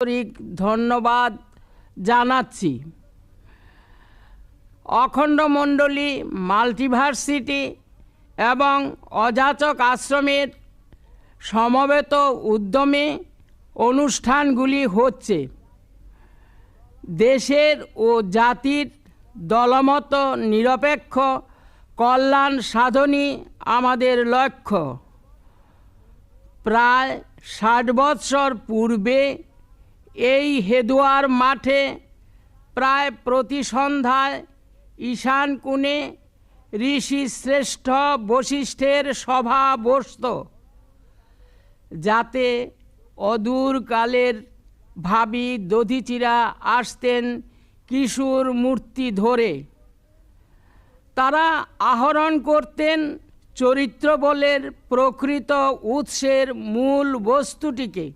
আন্তরিক ধন্যবাদ জানাচ্ছি। অখণ্ডমণ্ডলী মাল্টিভার্সিটি এবং অযাচক আশ্রমের সমবেত উদ্যমে অনুষ্ঠানগুলি হচ্ছে। দেশের ও জাতির দলমত নিরপেক্ষ কল্যাণ সাধনই আমাদের লক্ষ্য। প্রায় 60 বৎসর পূর্বে এই হেদুয়ার মাঠে প্রায় প্রতি সন্ধ্যায় ঈশান কোণে ঋষি শ্রেষ্ঠ বশিষ্ঠের সভা বসত, যাতে অদূর কালের ভাবী দধিচিরা আসতেন কিশোর মূর্তি ধরে। তারা আহরণ করতেন চরিত্রবলের প্রকৃত উৎসের মূল বস্তুটিকে।